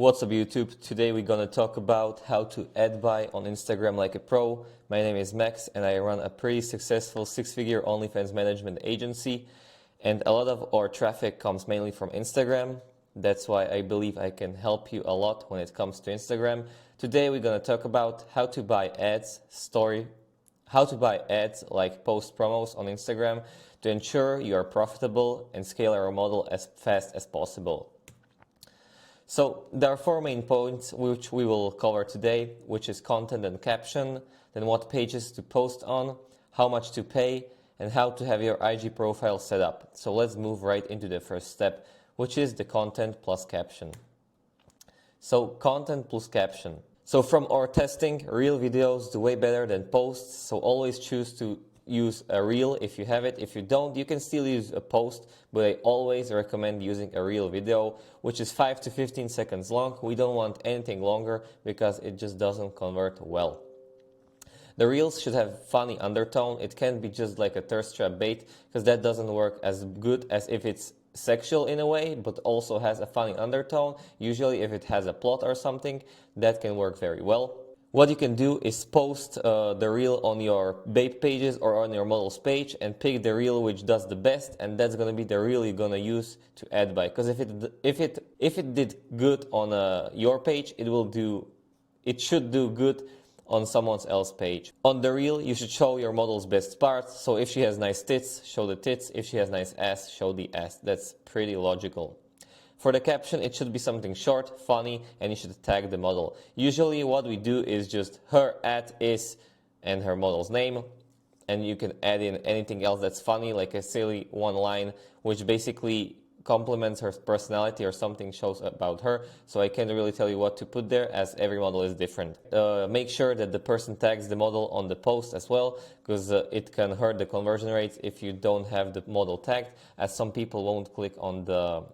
What's up YouTube? Today we're gonna talk about how to ad buy on Instagram like a pro. My name is Max and I run a pretty successful six-figure Onlyfans management agency, and a lot of our traffic comes mainly from Instagram. That's why I believe I can help you a lot when it comes to Instagram. Today we're gonna talk about how to buy ads, like post promos on Instagram to ensure you are profitable and scale our model as fast as possible. So there are four main points which we will cover today, which is content and caption, then what pages to post on, how much to pay, and how to have your IG profile set up. So let's move right into the first step, which is the content plus caption. So content plus caption. So from our testing, reel videos do way better than posts, so always choose to use a reel if you have it. If you don't, you can still use a post, but I always recommend using a reel video, which is 5 to 15 seconds long. We don't want anything longer because it just doesn't convert well. The reels should have funny undertone. It can't be just like a thirst trap bait, because that doesn't work as good as if it's sexual in a way, but also has a funny undertone. Usually if it has a plot or something, that can work very well. What you can do is post the reel on your babe pages or on your models page and pick the reel which does the best, and that's going to be the reel you're going to use to ad buy. Because if it did good on your page, it should do good on someone else's page. On the reel, you should show your model's best parts. So if she has nice tits, show the tits. If she has nice ass, show the ass. That's pretty logical. For the caption, it should be something short, funny, and you should tag the model. Usually what we do is just her at is and her model's name, and you can add in anything else that's funny, like a silly one line, which basically complements her personality or something shows about her. So I can't really tell you what to put there, as every model is different. Make sure that the person tags the model on the post as well, because it can hurt the conversion rates if you don't have the model tagged, as some people won't click on the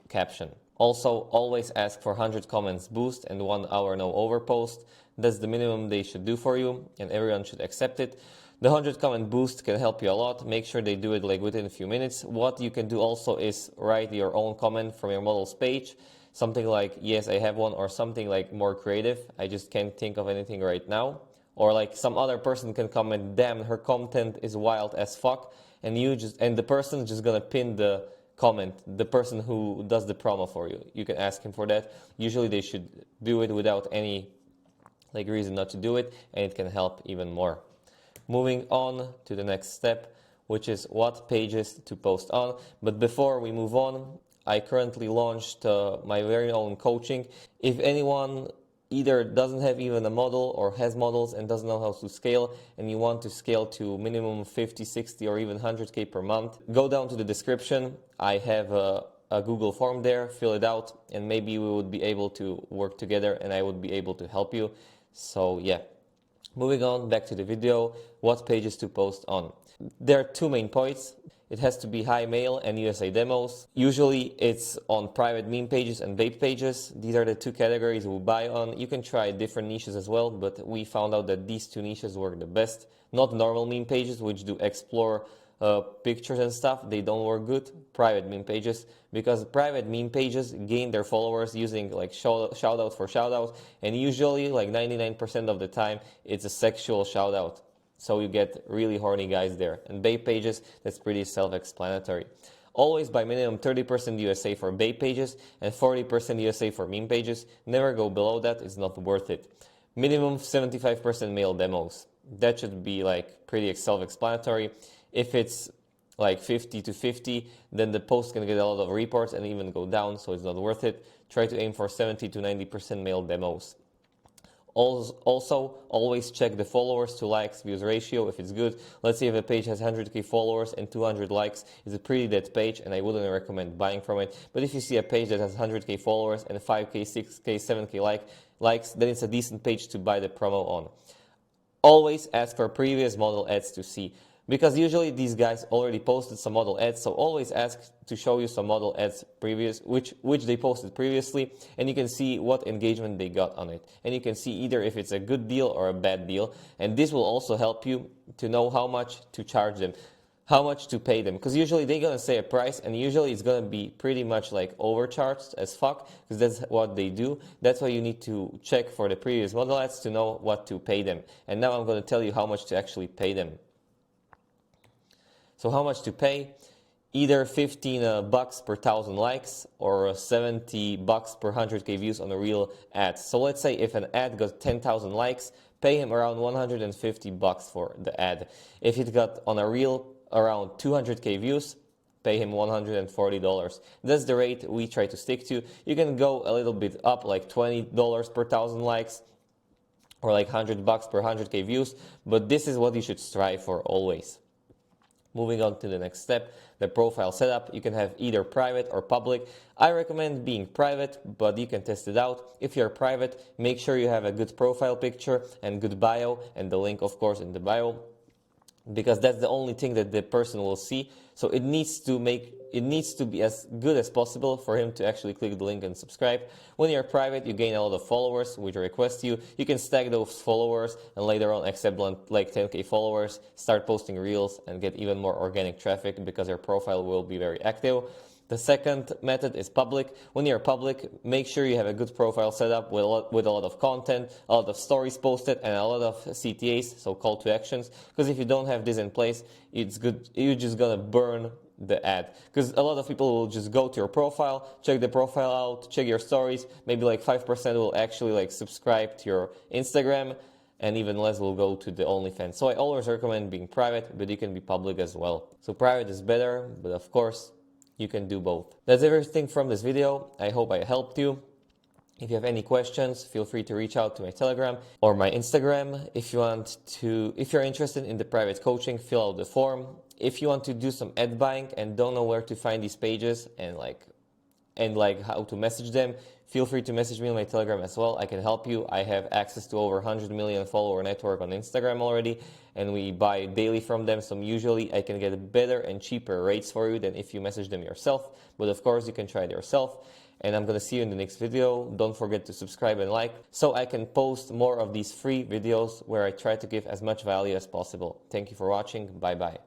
caption. Also, always ask for 100 comments boost and 1 hour no over post. That's the minimum they should do for you, and everyone should accept it. The 100 comment boost can help you a lot. Make sure they do it like within a few minutes. What you can do also is write your own comment from your model's page. Something like, yes, I have one, or something like more creative. I just can't think of anything right now. Or like some other person can comment, damn, her content is wild as fuck. And the person just gonna pin the comment, the person who does the promo for you. You can ask him for that. Usually they should do it without any reason not to do it, and it can help even more. Moving on to the next step, which is what pages to post on. But before we move on, I currently launched my very own coaching. If anyone either doesn't have even a model or has models and doesn't know how to scale, and you want to scale to minimum 50, 60 or even 100K per month, go down to the description. I have a Google form there, fill it out, and maybe we would be able to work together and I would be able to help you. So yeah, moving on back to the video, what pages to post on. There are two main points. It has to be high mail and USA demos. Usually it's on private meme pages and babe pages. These are the two categories we buy on. You can try different niches as well, but we found out that these two niches work the best. Not normal meme pages, which do explore pictures and stuff. They don't work good. Private meme pages, because private meme pages gain their followers using like shout out for shout out, and usually like 99% of the time it's a sexual shout out. So you get really horny guys there. And babe pages, that's pretty self-explanatory. Always buy minimum 30% USA for babe pages and 40% USA for meme pages. Never go below that, it's not worth it. Minimum 75% male demos. That should be like pretty self-explanatory. If it's like 50 to 50, then the post can get a lot of reports and even go down, so it's not worth it. Try to aim for 70 to 90% male demos. Also, always check the followers to likes views ratio if it's good. Let's say if a page has 100K followers and 200 likes, it's a pretty dead page and I wouldn't recommend buying from it. But if you see a page that has 100K followers and 5K, 6K, 7K likes, then it's a decent page to buy the promo on. Always ask for previous model ads to see, because usually these guys already posted some model ads, so always ask to show you some model ads which they posted previously, and you can see what engagement they got on it. And you can see either if it's a good deal or a bad deal, and this will also help you to know how much to charge them. how much to pay them, because usually they're gonna say a price, and usually it's gonna be pretty much like overcharged as fuck, because that's what they do. That's why you need to check for the previous model ads to know what to pay them. And now I'm gonna tell you how much to actually pay them. So how much to pay? Either 15 bucks per 1,000 likes or 70 bucks per 100k views on a real ad. So let's say if an ad got 10,000 likes, pay him around 150 bucks for the ad. If it got on a reel around 200k views, pay him $140. That's the rate we try to stick to. You can go a little bit up, like $20 per 1,000 likes or like 100 bucks per 100k views, but this is what you should strive for always. Moving on to the next step, the profile setup. You can have either private or public. I recommend being private, but you can test it out. If you're private, make sure you have a good profile picture and good bio, and the link, of course, in the bio, because that's the only thing that the person will see. So it needs to be as good as possible for him to actually click the link and subscribe. When you're private, you gain a lot of followers which request you. You can stack those followers and later on accept like 10k followers, start posting reels and get even more organic traffic because your profile will be very active. The second method is public. When you're public, make sure you have a good profile setup with a lot of content, a lot of stories posted, and a lot of CTAs, so call to actions. Because if you don't have this in place, it's good. You're just gonna burn the ad. Because a lot of people will just go to your profile, check the profile out, check your stories. Maybe like 5% will actually like subscribe to your Instagram, and even less will go to the Onlyfans. So I always recommend being private, but you can be public as well. So private is better, but of course, you can do both. That's everything from this video. I hope I helped you. If you have any questions, feel free to reach out to my Telegram or my Instagram. If you're interested in the private coaching, fill out the form. If you want to do some ad buying and don't know where to find these pages and how to message them, feel free to message me on my Telegram as well. I can help you. I have access to over 100 million follower network on Instagram already, and we buy daily from them. So usually I can get better and cheaper rates for you than if you message them yourself. But of course you can try it yourself. And I'm gonna see you in the next video. Don't forget to subscribe and like so I can post more of these free videos where I try to give as much value as possible. Thank you for watching. Bye bye.